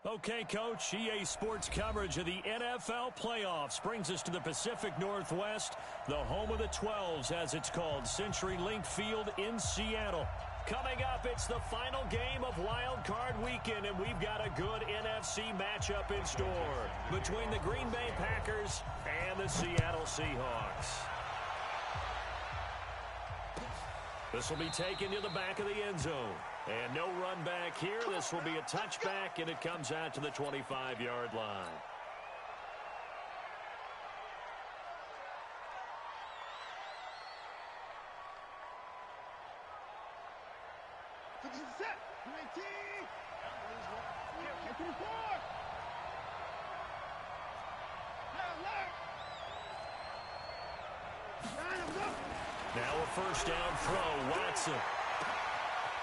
Okay, Coach, EA Sports coverage of the NFL playoffs brings us to the Pacific Northwest, the home of the 12s, as it's called, CenturyLink Field in Seattle. Coming up, it's the final game of Wild Card Weekend, and we've got a good NFC matchup in store between the Green Bay Packers and the Seattle Seahawks. This will be taken to the back of the end zone. And no run back here. This will be a touchback, and it comes out to the 25-yard line. Now a first down throw, Watson.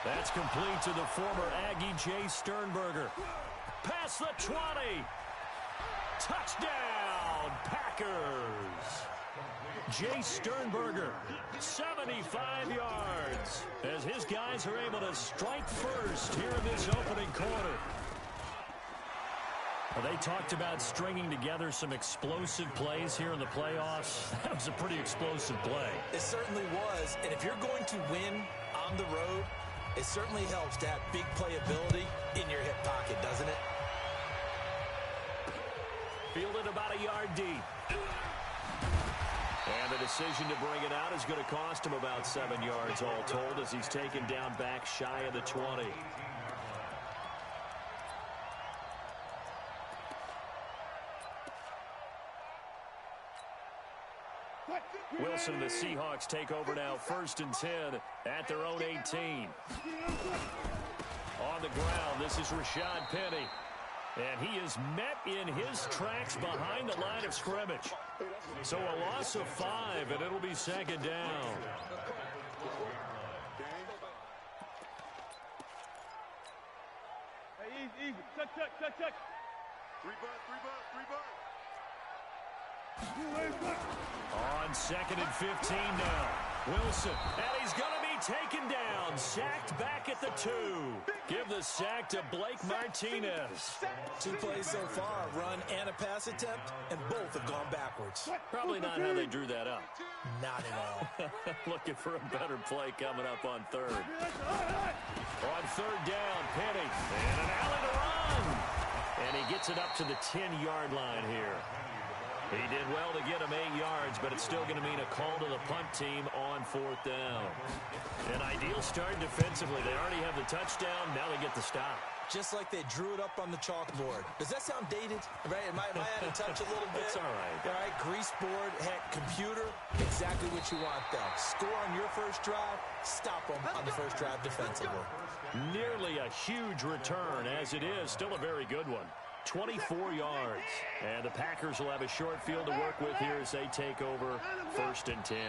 That's complete to the former Aggie Jay Sternberger. Past the 20. Touchdown, Packers. Jay Sternberger, 75 yards, as his guys are able to strike first here in this opening quarter. Well, they talked about stringing together some explosive plays here in the playoffs. That was a pretty explosive play. It certainly was, and if you're going to win on the road, it certainly helps to have big playability in your hip pocket, doesn't it? Fielded about a yard deep. And the decision to bring it out is going to cost him about 7 yards all told, as he's taken down back shy of the 20. Wilson and the Seahawks take over now, 1st and 10 at their own 18. On the ground, this is Rashad Penny. And he is met in his tracks behind the line of scrimmage. So a loss of 5, and it'll be 2nd down. Hey, easy. Touch. 3 bucks. On 2nd and 15 now. Wilson, and he's going to be taken down. Sacked back at the 2. Give the sack to Blake Martinez. 2 plays so far, a run and a pass attempt, and both have gone backwards. Probably not how they drew that up. Not at all. Looking for a better play coming up on 3rd. On 3rd down, Penny. And an alley to run. And he gets it up to the 10-yard line here. He did well to get him 8 yards, but it's still going to mean a call to the punt team on 4th down. An ideal start defensively. They already have the touchdown. Now they get the stop. Just like they drew it up on the chalkboard. Does that sound dated? Right? Am I out of touch a little bit? It's all right. All right, grease board, heck, computer, exactly what you want them. Score on your first drive, stop them on the first drive defensively. Nearly a huge return, as it is. Still a very good one. 24 yards. And the Packers will have a short field to work with here as they take over 1st and 10.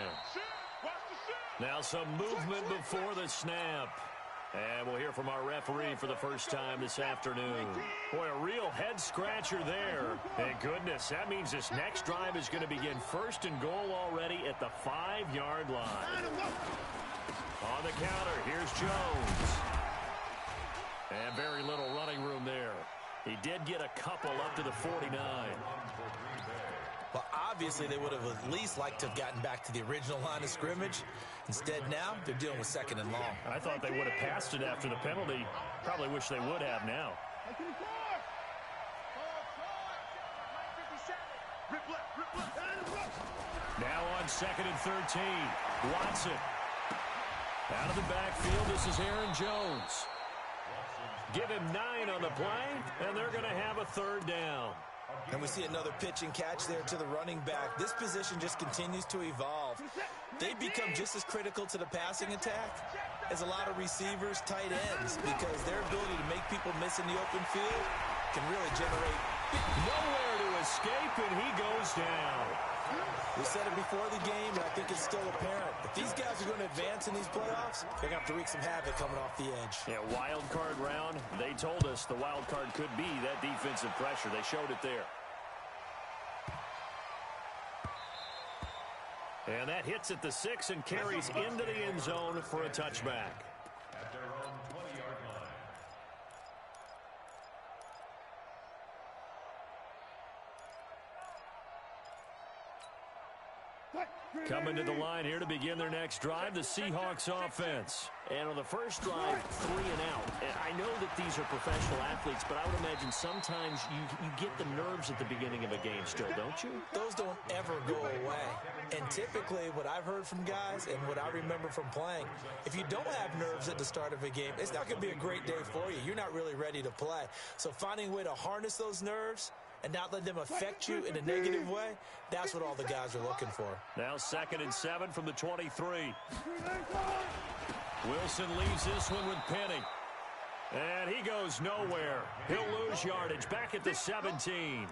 Now some movement before the snap. And we'll hear from our referee for the first time this afternoon. Boy, a real head-scratcher there. Thank goodness. That means this next drive is going to begin 1st and goal already at the 5-yard line. On the counter, here's Jones. And very little running room there. He did get a couple up to the 49. Well, obviously, they would have at least liked to have gotten back to the original line of scrimmage. Instead, now, they're dealing with 2nd and long. I thought they would have passed it after the penalty. Probably wish they would have now. Now on 2nd and 13. Watson. Out of the backfield, this is Aaron Jones. Give him 9 on the play, and they're going to have a 3rd down. And we see another pitch and catch there to the running back. This position just continues to evolve. They become just as critical to the passing attack as a lot of receivers, tight ends, because their ability to make people miss in the open field can really generate nowhere to escape, and he goes down. We said it before the game, and I think it's still apparent. If these guys are going to advance in these playoffs, they're going to have to wreak some havoc coming off the edge. Yeah, wild card round. They told us the wild card could be that defensive pressure. They showed it there. And that hits at the 6 and carries into the end zone for a touchback. Coming to the line here to begin their next drive, the Seahawks offense. And on the first drive, 3 and out. And I know that these are professional athletes, but I would imagine sometimes you get the nerves at the beginning of a game still, don't you? Those don't ever go away. And typically what I've heard from guys and what I remember from playing, if you don't have nerves at the start of a game, it's not going to be a great day for you. You're not really ready to play. So finding a way to harness those nerves and not let them affect you in a negative way, that's what all the guys are looking for. Now 2nd and 7 from the 23. Wilson leaves this one with Penny. And he goes nowhere. He'll lose yardage back at the 17.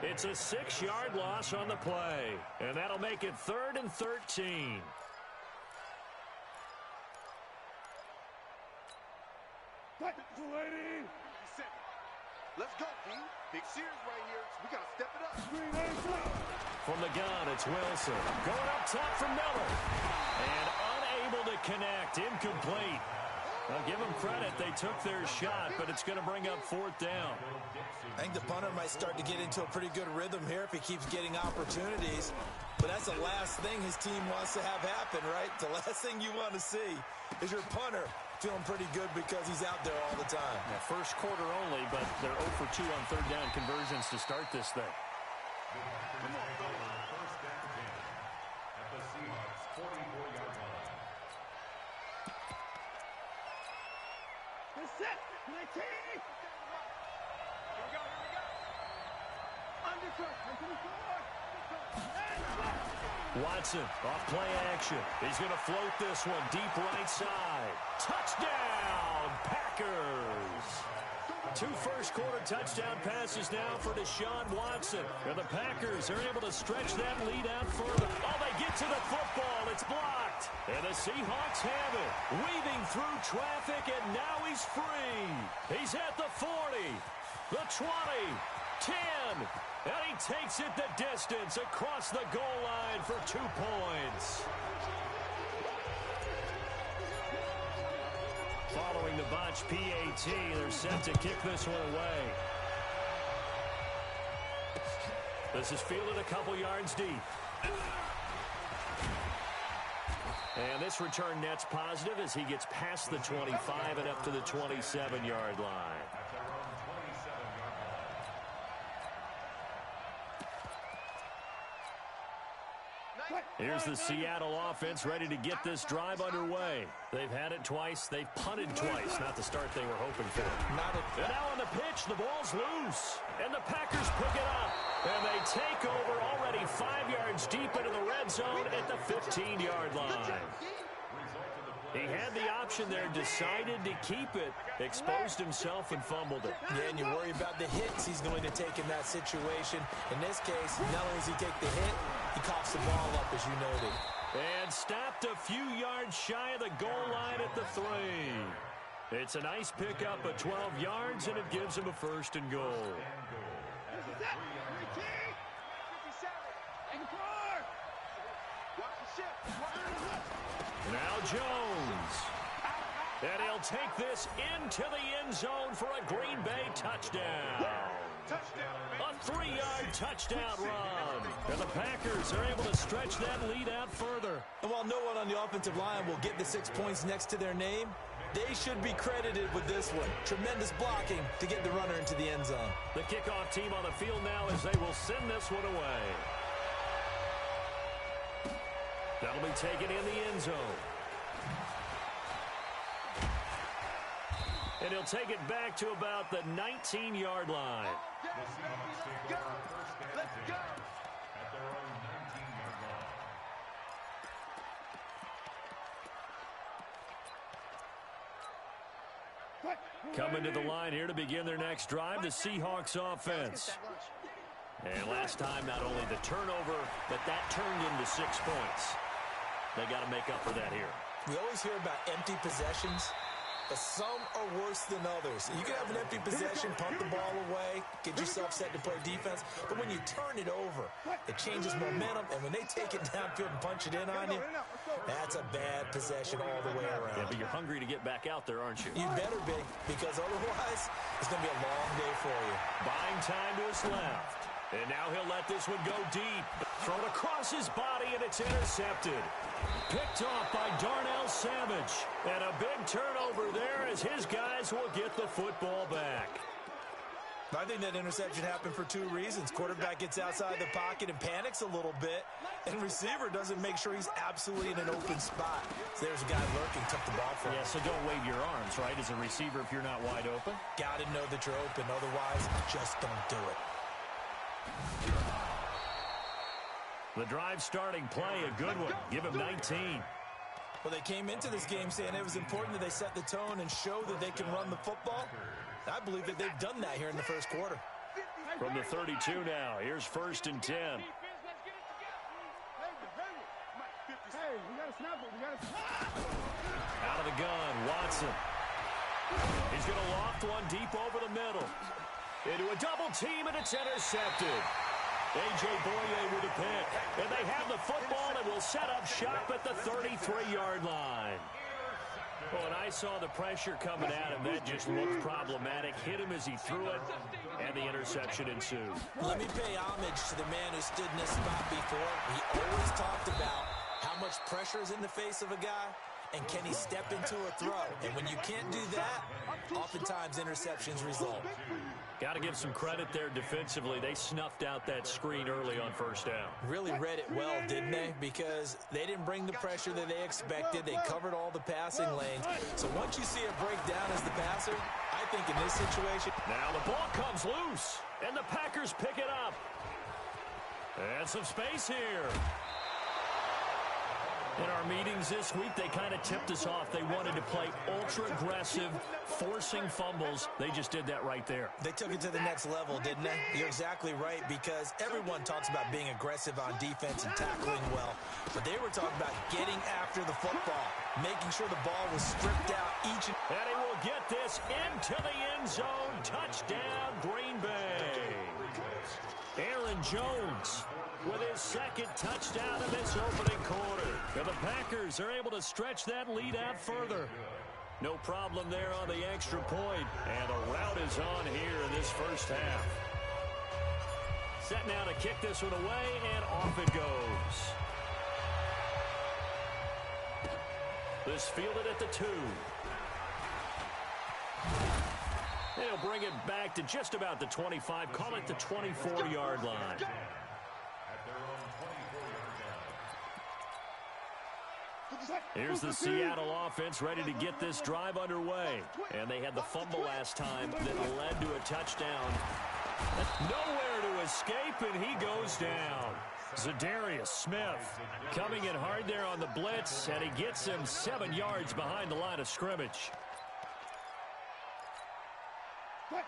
It's a 6-yard loss on the play. And that'll make it 3rd and 13. Let's go, team. Big series right here. We got to step it up. From the gun, it's Wilson. Going up top for Miller. And unable to connect. Incomplete. I'll give them credit. They took their shot, but it's going to bring up 4th down. I think the punter might start to get into a pretty good rhythm here if he keeps getting opportunities. But that's the last thing his team wants to have happen, right? The last thing you want to see is your punter feeling pretty good because he's out there all the time. Yeah, first quarter only, but they're 0 for 2 on 3rd down conversions to start this thing. First down at the Seahawks 44-yard line. Set. 19. Here we go. Watson off play action. He's going to float this one deep right side. Touchdown, Packers. 2 first-quarter touchdown passes now for Deshaun Watson. And the Packers are able to stretch that lead out further. Oh, they get to the football. It's blocked. And the Seahawks have it. Weaving through traffic, and now he's free. He's at the 40, the 20, 10. And he takes it the distance across the goal line for 2 points. Following the botch PAT, they're set to kick this one away. This is fielded a couple yards deep. And this return net's positive as he gets past the 25 and up to the 27-yard line. Here's the Seattle offense ready to get this drive underway. They've had it twice. They've punted twice. Not the start they were hoping for. And now on the pitch, the ball's loose. And the Packers pick it up. And they take over already 5 yards deep into the red zone at the 15-yard line. He had the option there, decided to keep it, exposed himself and fumbled it. Yeah, and you worry about the hits he's going to take in that situation. In this case, not only does he take the hit, he coughs the ball up, as you noted. And stopped a few yards shy of the goal line at the 3. It's a nice pickup of 12 yards, and it gives him a 1st and goal. Now Jones. And he'll take this into the end zone for a Green Bay touchdown. A 3-yard touchdown run. And the Packers are able to stretch that lead out further. And while no one on the offensive line will get the 6 points next to their name, they should be credited with this one. Tremendous blocking to get the runner into the end zone. The kickoff team on the field now as they will send this one away. That'll be taken in the end zone. And he'll take it back to about the 19-yard line. The Seahawks take over 1st down at their own 19-yard line. Coming to the line here to begin their next drive, the Seahawks offense. And last time, not only the turnover, but that turned into 6 points. They got to make up for that here. We always hear about empty possessions, but some are worse than others. You can have an empty possession, punt the ball away, get yourself set to play defense, but when you turn it over, it changes momentum, and when they take it downfield and punch it in on you, that's a bad possession all the way around. Yeah, but you're hungry to get back out there, aren't you? You better be, because otherwise, it's going to be a long day for you. Buying time to his left. And now he'll let this one go deep. Thrown across his body, and it's intercepted. Picked off by Darnell Savage. And a big turnover there as his guys will get the football back. I think that interception happened for two reasons. Quarterback gets outside the pocket and panics a little bit, and receiver doesn't make sure he's absolutely in an open spot. So there's a guy lurking, took the ball from him. Yeah, so don't wave your arms, right, as a receiver if you're not wide open. Got to know that you're open. Otherwise, just don't do it. The drive starting play, a good one. Give him 19. Well, they came into this game saying it was important that they set the tone and show that they can run the football. I believe that they've done that here in the first quarter. From the 32 now, here's 1st and 10. Out of the gun, Watson. He's going to loft one deep over the middle. Into a double team, and it's intercepted. A.J. Boye with a pick. And they have the football and will set up shop at the 33-yard line. Well, when I saw the pressure coming at him, that just looked problematic. Hit him as he threw it, and the interception ensued. Let me pay homage to the man who stood in this spot before. He always talked about how much pressure is in the face of a guy, and can he step into a throw. And when you can't do that, oftentimes interceptions result. Got to give some credit there defensively. They snuffed out that screen early on 1st down. Really read it well, didn't they? Because they didn't bring the pressure that they expected. They covered all the passing lanes. So once you see it break down as the passer, I think in this situation... Now the ball comes loose, and the Packers pick it up. And some space here. In our meetings this week, they kind of tipped us off. They wanted to play ultra-aggressive, forcing fumbles. They just did that right there. They took it to the next level, didn't they? You're exactly right, because everyone talks about being aggressive on defense and tackling well. But they were talking about getting after the football, making sure the ball was stripped out each and... And he will get this into the end zone. Touchdown, Green Bay. Aaron Jones with his 2nd touchdown in this opening quarter. And the Packers are able to stretch that lead out further. No problem there on the extra point. And the route is on here in this first half. Set now to kick this one away, and off it goes. This fielded at the 2. They'll bring it back to just about the 25. Call it the 24-yard line. Here's the Seattle offense ready to get this drive underway. And they had the fumble last time that led to a touchdown. Nowhere to escape, and he goes down. Zadarius Smith coming in hard there on the blitz, and he gets him 7 yards behind the line of scrimmage.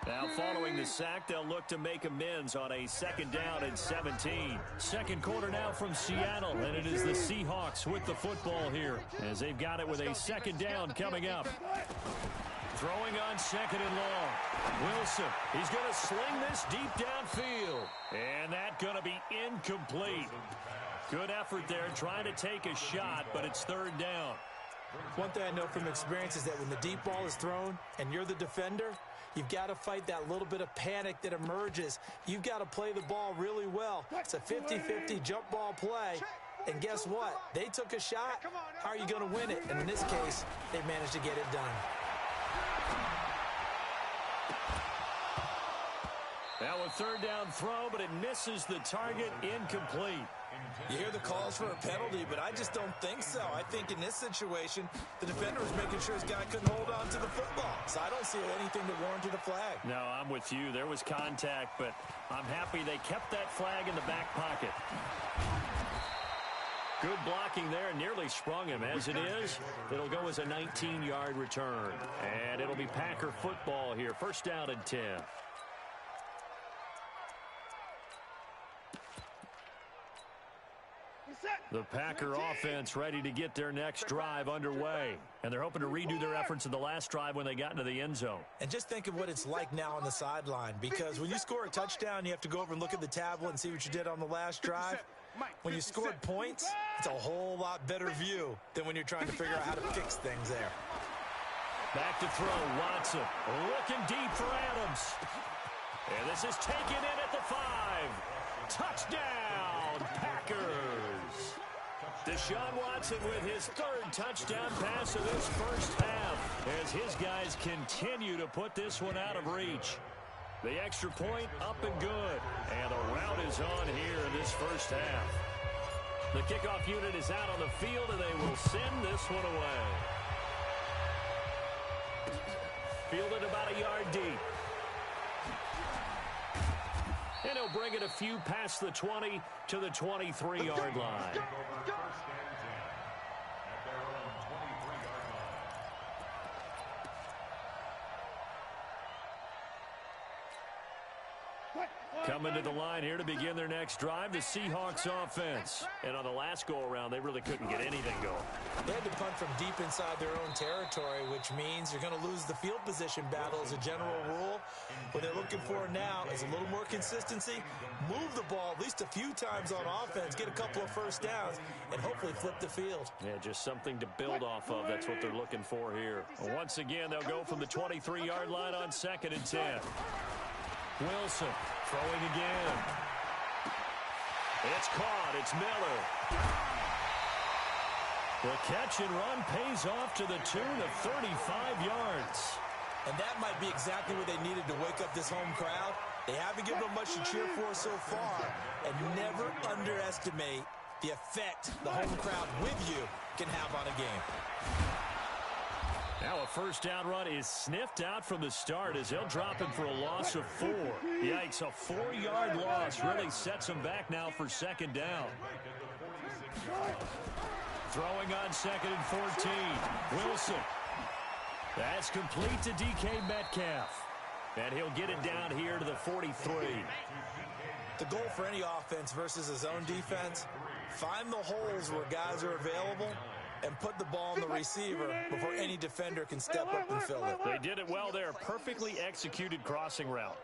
Now following the sack, they'll look to make amends on a 2nd down and 17. Second quarter now from Seattle, and it is the Seahawks with the football here as they've got it with a 2nd down coming up. Throwing on 2nd and long. Wilson, he's going to sling this deep downfield. And that's going to be incomplete. Good effort there trying to take a shot, but it's 3rd down. One thing I know from experience is that when the deep ball is thrown and you're the defender, you've got to fight that little bit of panic that emerges. You've got to play the ball really well. It's a 50-50 jump ball play. And guess what? They took a shot. How are you going to win it? And in this case, they managed to get it done. Now a 3rd down throw, but it misses the target, incomplete. You hear the calls for a penalty, but I just don't think so. I think in this situation, the defender was making sure his guy couldn't hold on to the football. So I don't see anything that warranted a flag. No, I'm with you. There was contact, but I'm happy they kept that flag in the back pocket. Good blocking there, nearly sprung him. As it is, it'll go as a 19-yard return. And it'll be Packer football here. 1st down and 10. The Packer offense ready to get their next drive underway. And they're hoping to redo their efforts in the last drive when they got into the end zone. And just think of what it's like now on the sideline. Because when you score a touchdown, you have to go over and look at the tablet and see what you did on the last drive. When you scored points, it's a whole lot better view than when you're trying to figure out how to fix things there. Back to throw, Watson looking deep for Adams. And this is taken in at the 5. Touchdown, Packers! Deshaun Watson with his third touchdown pass of this first half as his guys continue to put this one out of reach. The extra point up and good. And the rout is on here in this first half. The kickoff unit is out on the field, and they will send this one away. Fielded about a yard deep. And he'll bring it a few past the 20 to the 23-yard line. Coming to the line here to begin their next drive, the Seahawks offense. And on the last go-around, they really couldn't get anything going. They had to punt from deep inside their own territory, which means you're going to lose the field position battle as a general rule. What they're looking for now is a little more consistency, move the ball at least a few times on offense, get a couple of first downs, and hopefully flip the field. Yeah, just something to build off of. That's what they're looking for here. Once again, they'll go from the 23-yard line on 2nd and 10. Wilson throwing again. It's caught. It's Miller. The catch and run pays off to the tune of 35 yards. And that might be exactly what they needed to wake up this home crowd. They haven't given them much to cheer for so far. And never underestimate the effect the home crowd with you can have on a game. Now a first down run is sniffed out from the start as they'll drop him for a loss of 4. Yikes, a 4-yard loss really sets him back now for 2nd down. Throwing on 2nd and 14. Wilson. That's complete to DK Metcalf. And he'll get it down here to the 43. The goal for any offense versus a zone defense, find the holes where guys are available and put the ball on the receiver before any defender can step up and fill it. They did it well there. Perfectly executed crossing route.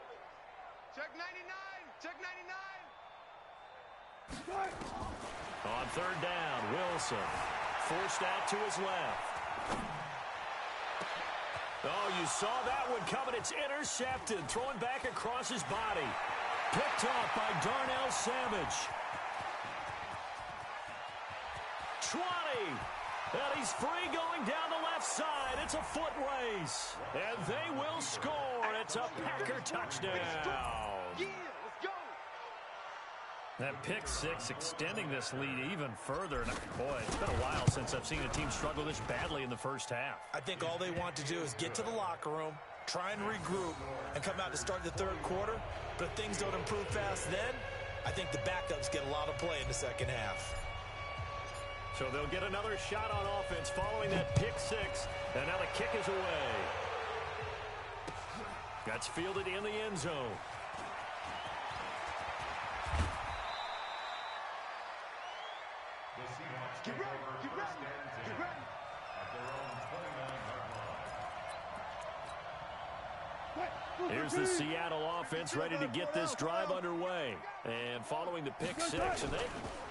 Check 99. Check 99. On 3rd down, Wilson. Forced out to his left. Oh, you saw that one coming. It's intercepted. Throwing back across his body. Picked off by Darnell Savage. 20. And he's free going down the left side. It's a foot race. And they will score. It's a Packer touchdown. Yeah, let's go. That pick six extending this lead even further. And boy, it's been a while since I've seen a team struggle this badly in the first half. I think all they want to do is get to the locker room, try and regroup, and come out to start the 3rd quarter. But if things don't improve fast then, I think the backups get a lot of play in the 2nd half. So they'll get another shot on offense following that pick six. And now the kick is away. That's fielded in the end zone. Get ready. Get ready. Get ready. At their own 29-yard line. Here's the Seattle offense ready to get this drive underway. And following the pick six, and they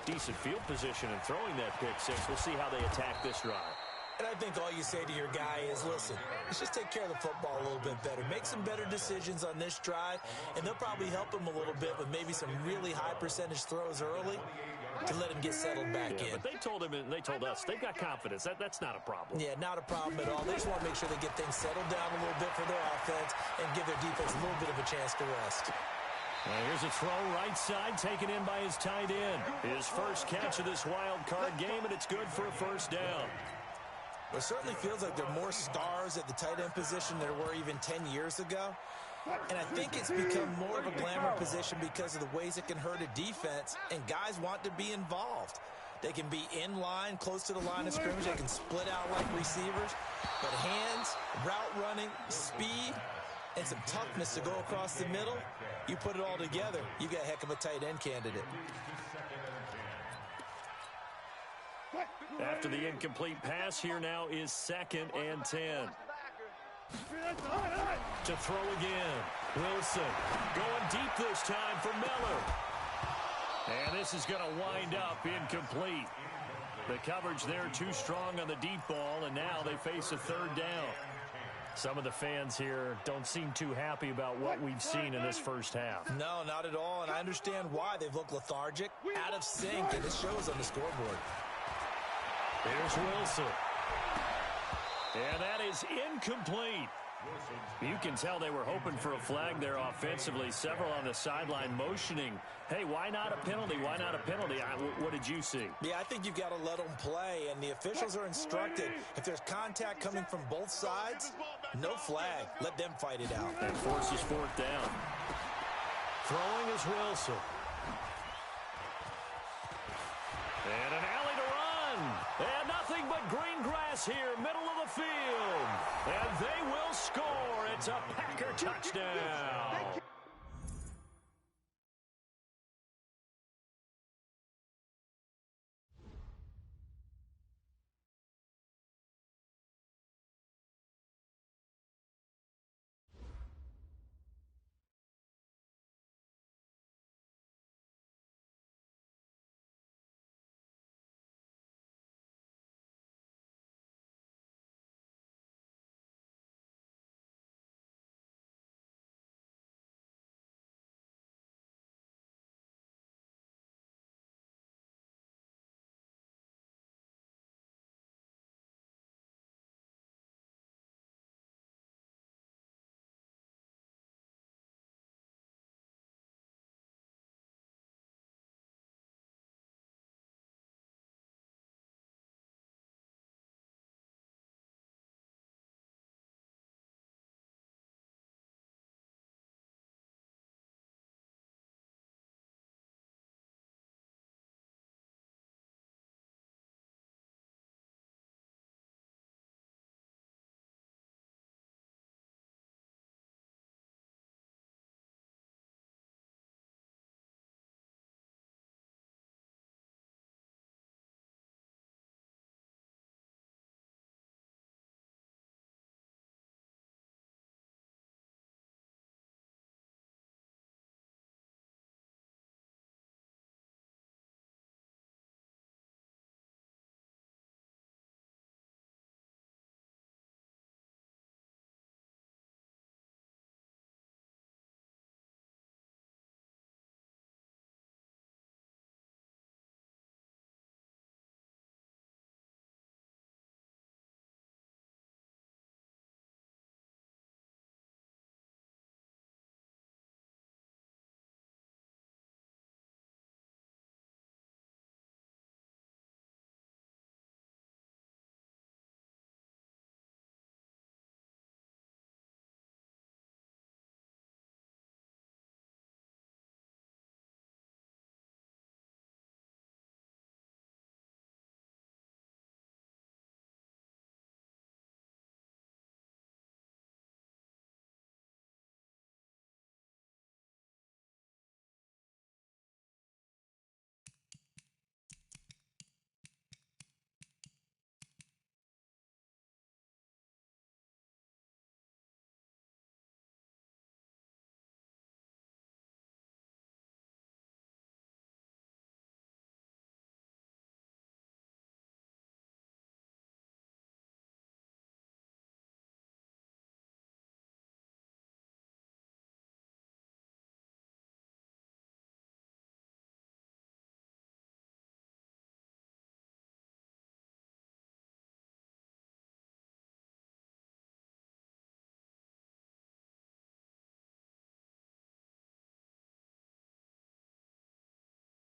decent field position and throwing that pick six. We'll see how they attack this drive. And I think all you say to your guy is, listen, let's just take care of the football a little bit better. Make some better decisions on this drive, and they'll probably help him a little bit with maybe some really high percentage throws early to let him get settled back in. But they told him and they told us they've got confidence. That's not a problem. Yeah, not a problem at all. They just want to make sure they get things settled down a little bit for their offense and give their defense a little bit of a chance to rest. Here's a throw right side taken in by his tight end. His first catch of this wild card game, and it's good for a first down. It certainly feels like there are more stars at the tight end position than there were even 10 years ago. And I think it's become more of a glamour position because of the ways it can hurt a defense, and guys want to be involved. They can be in line, close to the line of scrimmage. They can split out like receivers. But hands, route running, speed, and some toughness to go across the middle, you put it all together, you got a heck of a tight end candidate. After the incomplete pass, here now is 2nd and 10. To throw again. Wilson going deep this time for Miller. And this is going to wind up incomplete. The coverage there too strong on the deep ball, and now they face a 3rd down. Some of the fans here don't seem too happy about what we've seen in this first half. No, not at all, and I understand why. They've looked lethargic, out of sync, and it shows on the scoreboard. Here's Wilson. And that is incomplete. You can tell they were hoping for a flag there offensively. Several on the sideline motioning. Hey, why not a penalty? Why not a penalty? What did you see? Yeah, I think you've got to let them play, and the officials are instructed. If there's contact coming from both sides, no flag. Let them fight it out. And forces fourth down. Throwing is Wilson. And an alley to run. And nothing but green grass here, middle of the field. And they will score. It's a Packer touchdown.